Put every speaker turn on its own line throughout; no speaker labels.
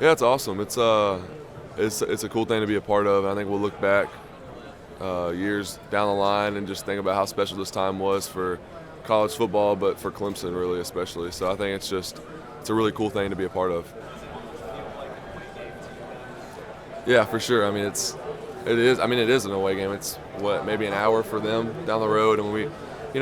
Yeah, it's awesome. It's a cool thing to be a part of. I think we'll look back years down the line and just think about how special this time was for college football, but for Clemson really especially. So I think it's a really cool thing to be a part of. Yeah, for sure. I mean, it is. I mean, it is an away game. It's maybe an hour for them down the road, and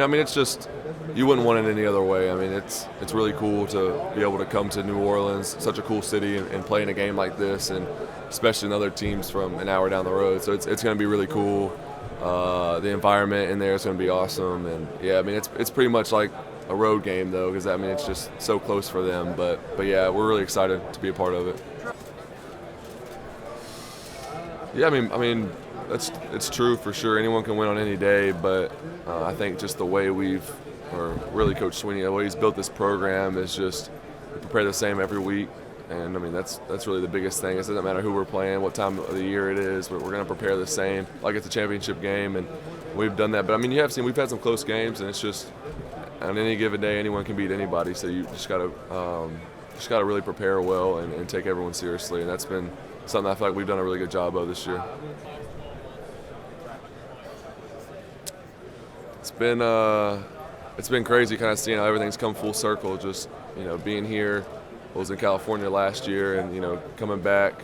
I mean, it's just you wouldn't want it any other way. I mean, it's really cool to be able to come to New Orleans, such a cool city, and play in a game like this, and especially in other teams from an hour down the road. So it's going to be really cool. The environment in there is going to be awesome, and yeah, I mean, it's pretty much like a road game though, because I mean, it's just so close for them. But yeah, we're really excited to be a part of it. Yeah, I mean, it's true for sure. Anyone can win on any day, but I think just the way or really Coach Sweeney, the way he's built this program is just we prepare the same every week, and I mean that's really the biggest thing. It doesn't matter who we're playing, what time of the year it is, but we're going to prepare the same, like it's a championship game, and we've done that. But I mean, we've had some close games, and it's just on any given day, anyone can beat anybody. So you just got to really prepare well and take everyone seriously, and that's been something I feel like we've done a really good job of this year. It's been crazy kind of seeing how everything's come full circle. Just being here, I was in California last year, and coming back.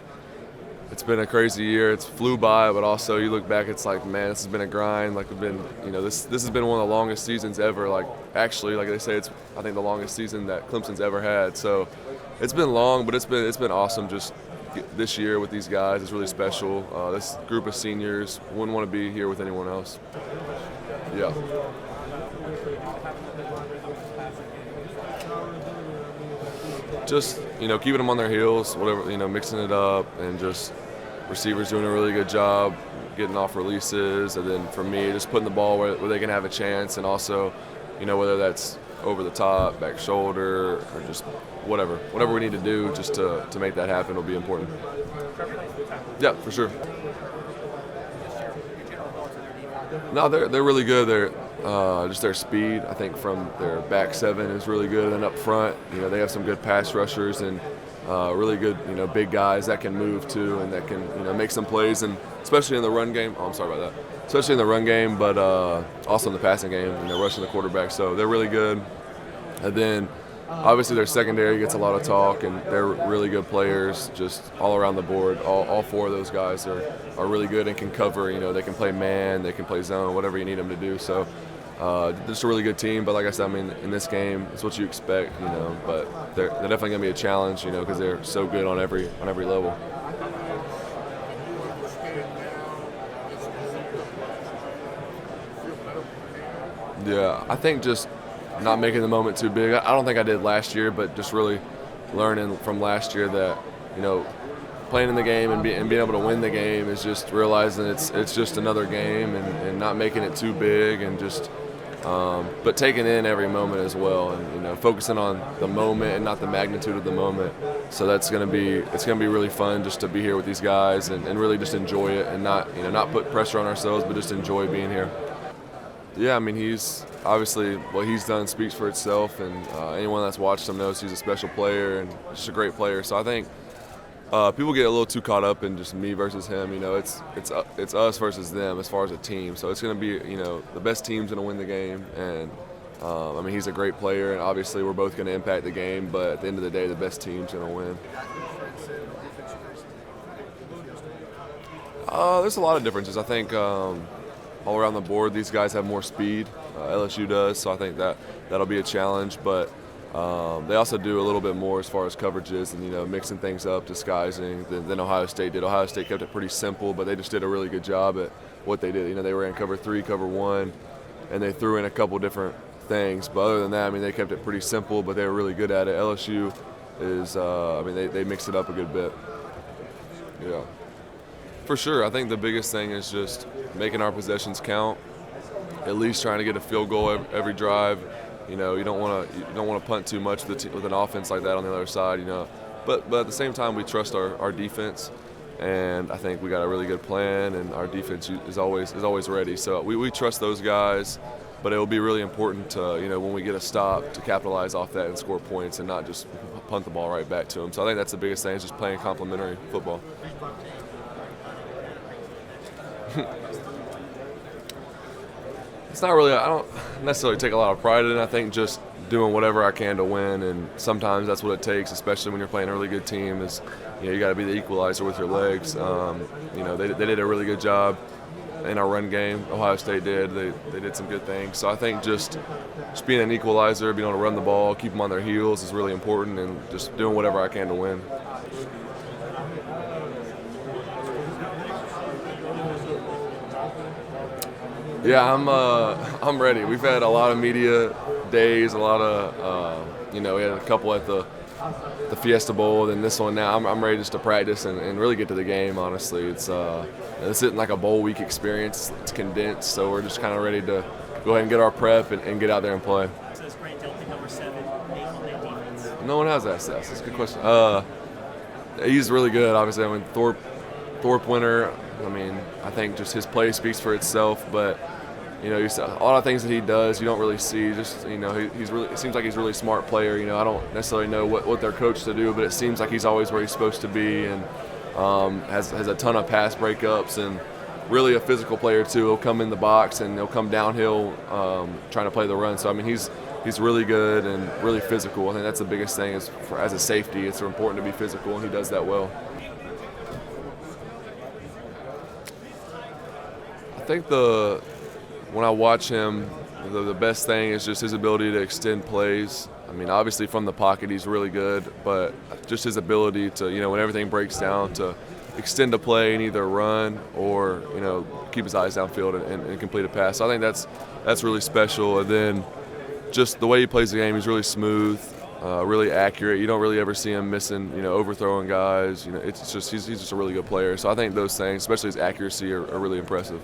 It's been a crazy year. It's flew by, but also you look back, it's like, man, this has been a grind. Like we've been, this has been one of the longest seasons ever. Like actually, like they say, it's I think the longest season that Clemson's ever had. So it's been long, but it's been awesome. Just this year with these guys is really special. This group of seniors wouldn't want to be here with anyone else. Yeah. Just keeping them on their heels, whatever, mixing it up, and just receivers doing a really good job getting off releases, and then for me just putting the ball where they can have a chance, and also whether that's over the top, back shoulder, or just whatever we need to do just to make that happen will be important. Yeah, for sure. No, they're really good. They're just their speed, I think, from their back seven is really good, and then up front, they have some good pass rushers and really good, big guys that can move too, and that can, make some plays, and especially in the run game. Oh, I'm sorry about that. Especially in the run game, but also in the passing game, rushing the quarterback. So they're really good. And then obviously their secondary gets a lot of talk, and they're really good players just all around the board. All four of those guys are really good and can cover. They can play man, they can play zone, whatever you need them to do. So just a really good team. But like I said, I mean, in this game, it's what you expect, But they're definitely going to be a challenge, because they're so good on every level. Yeah, I think just not making the moment too big. I don't think I did last year, but just really learning from last year that, playing in the game and being able to win the game is just realizing it's just another game, and not making it too big, and just but taking in every moment as well, and focusing on the moment and not the magnitude of the moment. So it's gonna be really fun just to be here with these guys and really just enjoy it, and not put pressure on ourselves, but just enjoy being here. Yeah, I mean, he's obviously what he's done speaks for itself, and anyone that's watched him knows he's a special player and just a great player. So I think people get a little too caught up in just me versus him. It's us versus them as far as a team. So it's going to be the best team's going to win the game, and I mean, he's a great player, and obviously we're both going to impact the game. But at the end of the day, the best team's going to win. There's a lot of differences. I think all around the board, these guys have more speed. LSU does, so I think that'll be a challenge. But they also do a little bit more as far as coverages and mixing things up, disguising than Ohio State did. Ohio State kept it pretty simple, but they just did a really good job at what they did. They ran cover 3, cover 1, and they threw in a couple different things. But other than that, I mean, they kept it pretty simple, but they were really good at it. LSU is, I mean, they mixed it up a good bit. Yeah. For sure. I think the biggest thing is just making our possessions count, at least trying to get a field goal every drive. You don't want to punt too much with an offense like that on the other side. But at the same time, we trust our defense, and I think we got a really good plan, and our defense is always ready. So we trust those guys, but it will be really important to, when we get a stop, to capitalize off that and score points and not just punt the ball right back to them. So I think that's the biggest thing, is just playing complementary football. It's not really, I don't necessarily take a lot of pride in it. I think just doing whatever I can to win, and sometimes that's what it takes, especially when you're playing a really good team, is you got to be the equalizer with your legs. They did a really good job in our run game. Ohio State did. They did some good things. So I think just being an equalizer, being able to run the ball, keep them on their heels is really important, and just doing whatever I can to win. Yeah, I'm ready. We've had a lot of media days, a lot of we had a couple at the Fiesta Bowl, and this one now. I'm ready just to practice and really get to the game. Honestly, this isn't like a bowl week experience. It's condensed, so we're just kind of ready to go ahead and get our prep and get out there and play.
So is Grant Delpit number 7 on that defense?
No one has asked that. That's a good question. He's really good. Obviously, Thorpe winner. I think just his play speaks for itself, but a lot of things that he does you don't really see. Just he's really. It seems like he's a really smart player. I don't necessarily know what they're coached to do, but it seems like he's always where he's supposed to be, and has a ton of pass breakups, and really a physical player too. He'll come in the box and he'll come downhill trying to play the run. So he's really good and really physical. I think that's the biggest thing is as a safety. It's important to be physical, and he does that well. I think when I watch him, the best thing is just his ability to extend plays. Obviously from the pocket he's really good, but just his ability to, when everything breaks down, to extend a play and either run or, keep his eyes downfield and complete a pass. So I think that's really special. And then just the way he plays the game, he's really smooth, really accurate. You don't really ever see him missing, overthrowing guys. It's just he's just a really good player. So I think those things, especially his accuracy, are really impressive.